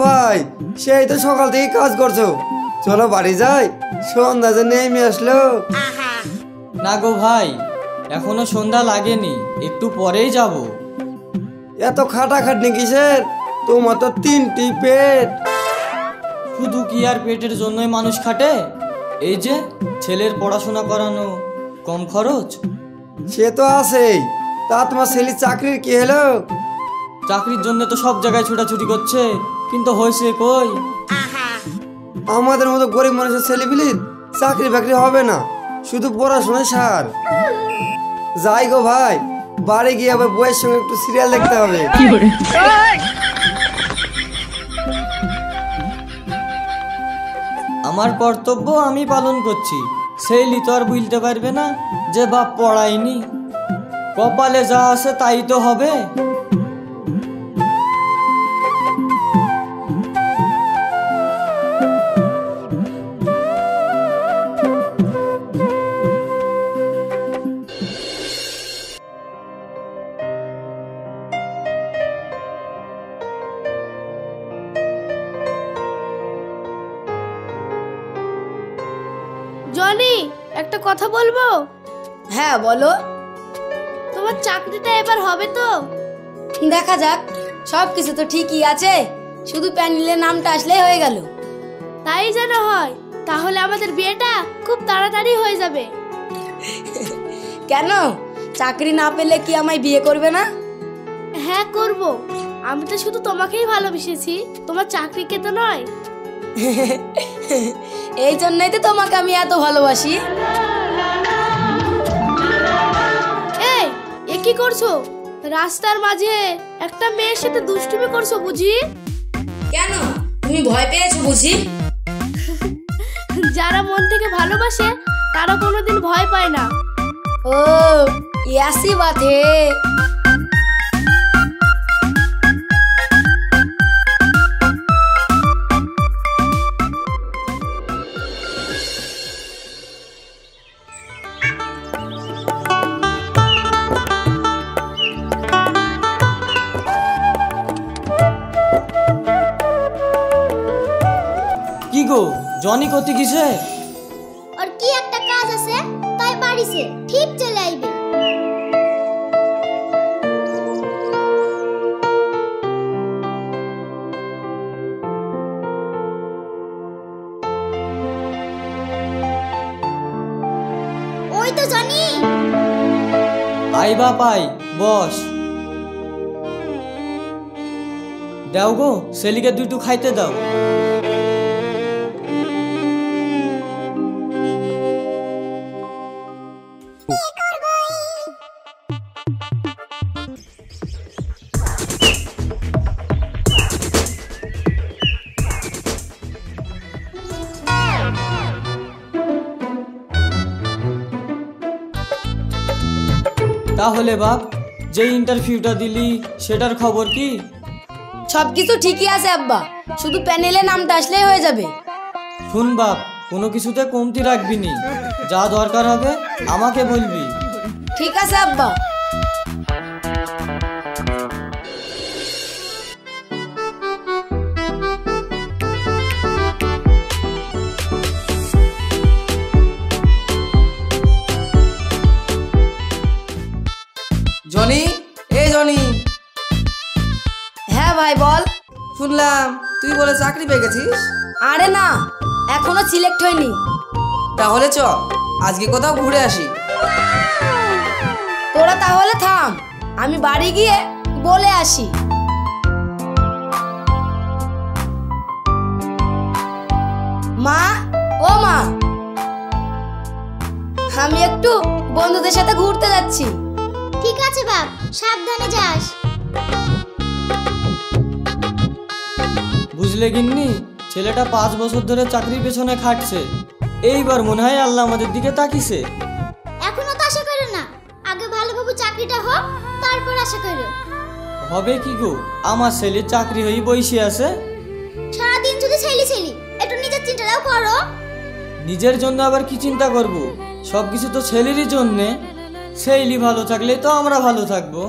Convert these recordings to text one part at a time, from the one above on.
ভাই, সেই তো সকাল থেকে কাজ করছো, চলো বাড়ি যাই, সন্ধ্যা যে নেমে আসলো। না গো ভাই, এখনো সন্ধ্যা লাগেনি, একটু পরেই যাব। এত খাটাখাটনি কিসের? তোমার তো 3টি পেট। শুধু কি আর পেটের জন্যই মানুষ খাটে? এই যে ছেলের পড়াশোনা করানো, কম খরচ। সে তো আছেই, তা তোমার ছেলে চাকরির কি হলো? চাকরির জন্য তো সব জায়গায় ছোটাছুটি করছে, কিন্তু হয়েছে কই? আমাদের মতো গরিব মানুষের ছেলেপিলির চাকরি বাকরি হবে না, শুধু পড়াশোনায় সার। যাই গো ভাই, বাড়ি গিয়ে আবার বইয়ের সঙ্গে একটু সিরিয়াল দেখতে হবে। আমার কর্তব্য আমি পালন করছি, ছেলে তো আর বুঝতে পারবে না যে বাপ পড়ায়নি। কপালে যা আছে তাই তো হবে। জনি, একটা কথা বলবো? হ্যাঁ বলো। তোমার চাকরিটা এবার হবে তো? দেখা যাক, সব কিছু তো ঠিকই আছে, শুধু প্যানেলের নামটা আসলেই হয়ে গেল। তাই যেন হয়, তাহলে আমাদের বিয়েটা খুব তাড়াতাড়ি হয়ে যাবে। কেন, চাকরি না পেলে কি আমায় বিয়ে করবে না? হ্যাঁ করব, আমি তো শুধু তোমাকেই ভালোবেসেছি, তোমার চাকরিকে তো নয়। এই জন্যই তো তোমাকে আমি এত ভালোবাসি। এই, এ কি করছো? রাস্তার মাঝে একটা মেয়ের সাথে দুষ্টুমি করছো বুঝি? কেন, তুমি ভয় পেয়েছো বুঝি? যারা মন থেকে ভালোবাসে তারা কোনোদিন ভয় পায় না। ও, ऐसी बात है। কি গো, জনি কতি কিসে? আর কি একটা কাজ আছে, তাই বাড়িছে, ঠিক চলে আইবে। ওই তো জানি। আই বা পাই, বস। দাও গো, সেলিকে দুটো খাইতে দাও। তাহলে বাপ, যে ইন্টারভিউটা দিলি সেটার খবর কি? সবকিছু ঠিকই আছে আব্বা, শুধু প্যানেলে নামটা আসলেই হয়ে যাবে। শুন বাপ, কোনো কিছুতে কমতি রাখবি নি, যা দরকার হবে আমাকে বলবি। ঠিক আছে আব্বা। জনি, এই জনি। হ্যাঁ ভাই বল। শুনলাম তুই বলে চাকরি পেয়ে গেছিস। আরে না, এখনো সিলেক্ট হয়নি। তাহলে চ, আজকে কোথাও ঘুরে আসি। তোরা তাহলে থাম, আমি বাড়ি গিয়ে বলে আসি। মা, ও মা, আমি একটু বন্ধুদের সাথে ঘুরতে যাচ্ছি। ঠিক আছে বাপ, সাবধানে যাস। বুঝলে গিন্নি, ছেলেটা 5 বছর ধরে চাকরির পেছনে খাটছে, এইবার মনে হয় আল্লাহ আমাদের দিকে তাকিছে। এখনো তো আশা করো না, আগে ভালোভাবে চাকরিটা হোক, তারপর আশা করো। হবে কি গো, আমার ছেলের চাকরি হয়ে বসে আছে। সারাদিন শুধু ছেলি ছেলি, একটু নিজের চিন্তাটাও করো। নিজের জন্য আবার কি চিন্তা করব? সবকিছু তো ছেলেরই জন্যে। ছেলে ভালো থাকলে তো আমরা ভালো থাকবো।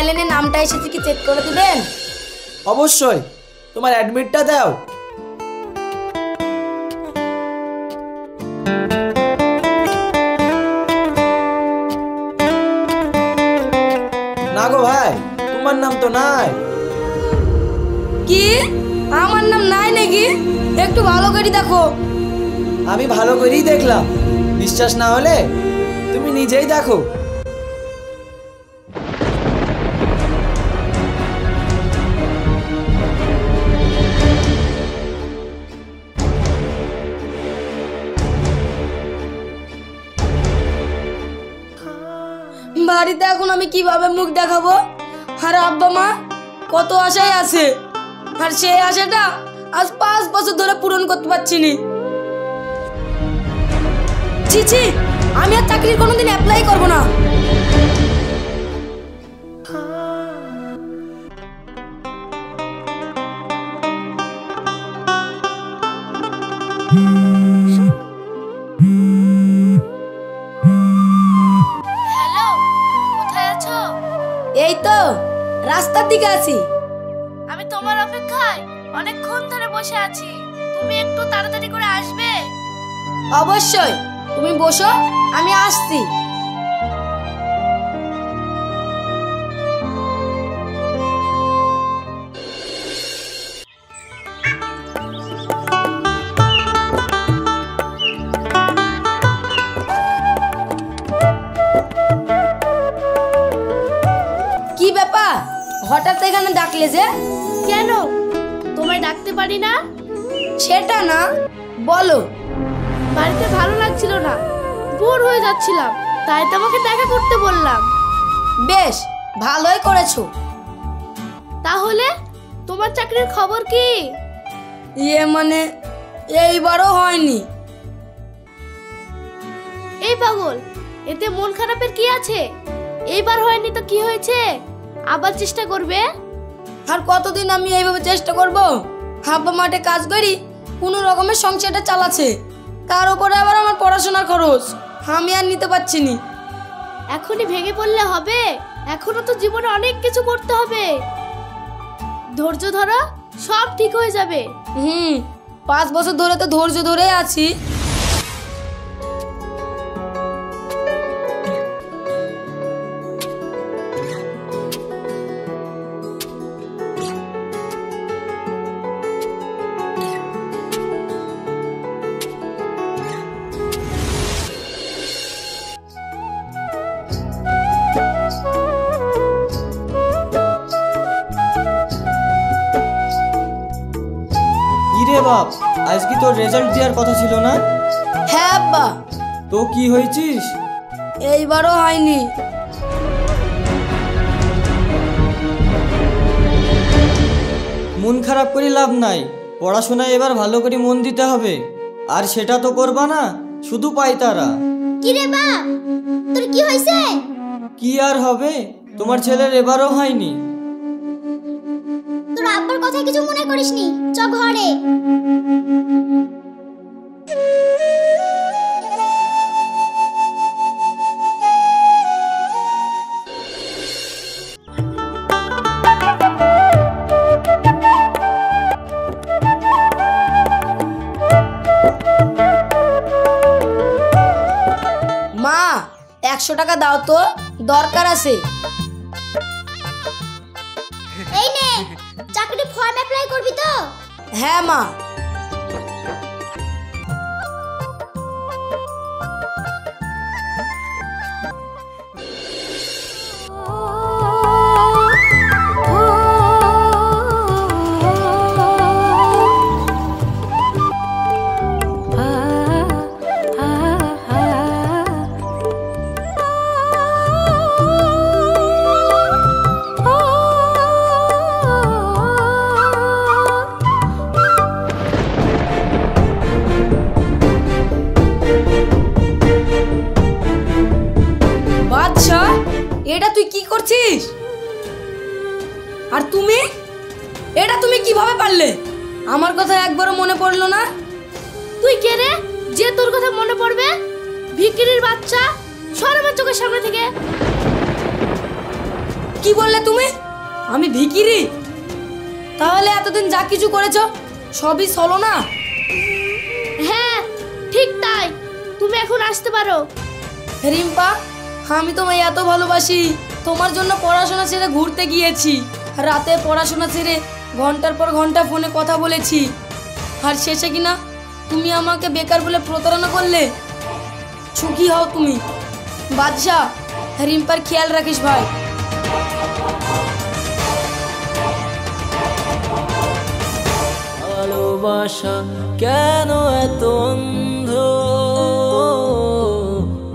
অনলাইনে নামটা এসেছে কি চেক করে দিবেন? অবশ্যই, তোমার অ্যাডমিটটা দাও। না গো ভাই, তোমার নাম তো নাই। কি আমার নাম নাই নাকি? একটু ভালো করে দেখো। আমি ভালো করেই দেখলাম, বিশ্বাস না হলে তুমি নিজেই দেখো। বাড়িতে এখন আমি কিভাবে মুখ দেখাবো? আর আব্বা মা কত আশায় আছে, আর সেই আশাটা আজ 5 বছর ধরে পূরণ করতে পারছি না। ছি ছি, আমি আর চাকরির কোনোদিন অ্যাপ্লাই করব না। হ্যালো, কোথায় আছো? এই তো রাস্তার দিকে আছি। আমি তোমার অপেক্ষায় অনেকক্ষণ ধরে বসে আছি। তুমি একটু তাড়াতাড়ি করে আসবে? অবশ্যই, তুমি বসো, আমি আসছি। কি ব্যাপার, হঠাৎ এখানে ডাকলে যে? কেন, তোমায় ডাকতে পারি না? সেটা না, বলো। বাড়িতে ভালো লাগছিল না, বোর হয়ে যাচ্ছিলাম, তাই তোমাকে দেখা করতে বললাম। বেশ, ভালোই করেছো। তাহলে তোমার চাকরির খবর কি? মানে এইবারও হয়নি। এই পাগল, এতে মন খারাপের কি আছে? এইবার হয়নি তো কি হয়েছে, আবার চেষ্টা করবে। আর কতদিন আমি এইভাবে চেষ্টা করব? হাব্বা মাঠে কাজ করি, কোনো রকমের সংসারটা চালাচ্ছে, তার উপরে আবার আমার পড়াশোনার খরচ আমি আর নিতে পারছি না। এখনই ভেঙে পড়লে হবে? এখনো তো জীবনে অনেক কিছু করতে হবে। ধৈর্য ধরো, সব ঠিক হয়ে যাবে। 5 বছর ধরে তো ধৈর্য ধরে আছি। ইরে বাপ, আজ কি তোর রেজাল্ট দেওয়ার কথা ছিল না? হ্যাঁ আব্বা, তো কি হয়েছিস? এইবারও হয়নি। মন খারাপ করে লাভ নাই, পড়াশোনায় এবার ভালো করে মন দিতে হবে। আর সেটা তো করবা না, শুধু পায়তারা। কি রে বাপ, তোর কি হয়েছে? কি আর হবে, তোমার ছেলের এবারও হয়নি। তোর আব্বার কথা কিছু মনে করিসনি, চ ঘরে। মা, 100 টাকা দাও তো, দরকার আছে। এই নে, চাকরি ফর্ম অ্যাপ্লাই করবি তো? হ্যাঁ মা। বাদশা, এটা তুই কি করছিস? আর তুমি, এটা তুমি কিভাবে পারলে? আমার কথা একবারও মনে পড়লো না? তুই কে রে যে তোর কথা মনে পড়বে? ভিখিরির বাচ্চা, সর আমার চোখের সামনে থেকে। কি বললে তুমি? আমি ভিখিরি? তাহলে এতদিন যা কিছু করেছো সবই চলো না? হ্যাঁ ঠিক তাই, তুমি এখন আসতে পারো। রিম্পা, আমি তোমায় এত ভালোবাসি, তোমার জন্য পড়াশোনা ছেড়ে ঘুরতে গিয়েছি, রাতে পড়াশোনা ছেড়ে ঘন্টার পর ঘন্টা ফোনে কথা বলেছি, আর শেষে কিনা তুমি আমাকে বেকার বলে প্রতারণা করলে। সুখী হও তুমি। বাদশা, রিম্পার খেয়াল রাখিস ভাই। ভালোবাসা কেন এত অন্ধ,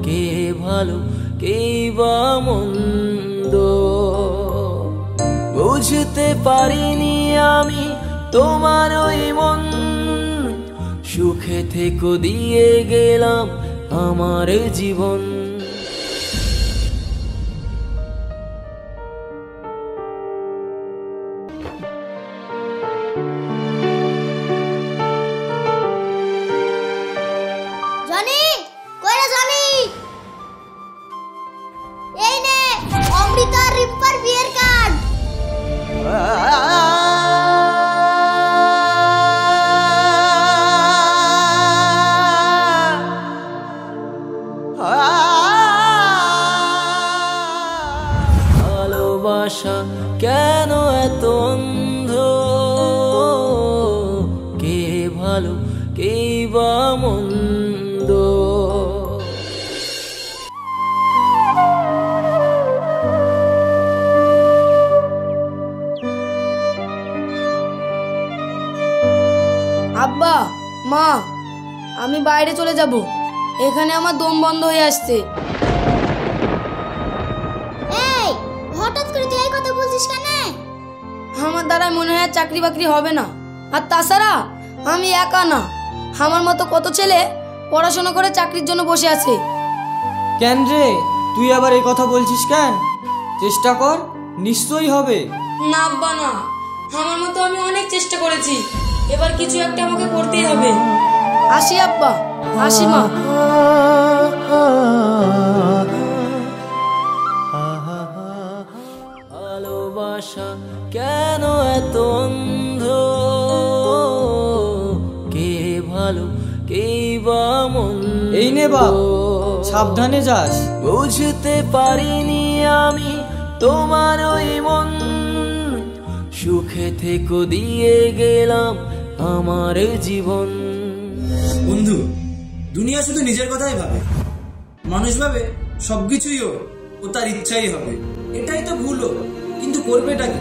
কে ভালো কে বা মন্দ, বুঝতে পারিনি আমি তোমার ওই মন, সুখে থেকো দিয়ে গেলাম আমার জীবন। জনি, কই রে জনি? এই নে অমৃতা আর রিম্পার বিয়ের কার্ড। ভালোবাসা কেন এত অন্ধ, কে ভালো কে বা মন্দ, আব্বা, মা, আমি বাইরে চলে যাব, এখানে আমার দম বন্ধ হয়ে আসছে। এই হঠাৎ করে তুই এই কথা বলছিস কেন? আমার দ্বারা মনে হয় চাকরি বাকরি হবে না, আর তাছাড়া আমি একা না, আমার মতো কত ছেলে পড়াশোনা করে চাকরির জন্য বসে আছে। কেন রে, তুই আবার এই কথা বলছিস কেন? চেষ্টা কর, নিশ্চয়ই হবে। না আব্বা না, আমার মতো আমি অনেক চেষ্টা করেছি, এবার কিছু একটা আমাকে করতেই হবে। আসি আব্বা, আসি মা। ভালোবাসা কেন এত অন্ধ, কে ভালো কে বা মন্দ, এই নে বাপ, সাবধানে যাস। বুঝতে পারিনি আমি তোমার ওই মন, সুখে থেকো দিয়ে গেলাম আমার জীবন। বন্ধু, দুনিয়া শুধু নিজের কথাই ভাবে, মানুষ ভাবে সবকিছুই ও তার ইচ্ছাই হবে। এটাই তো ভুল, কিন্তু করবেটা কি?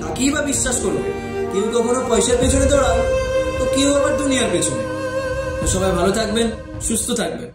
কাকেই বা বিশ্বাস করবে? কেউ কখনো পয়সার পেছনে দৌড়ায়, তো কেউ আবার দুনিয়ার পেছনে। তো সবাই ভালো থাকবেন, সুস্থ থাকবেন।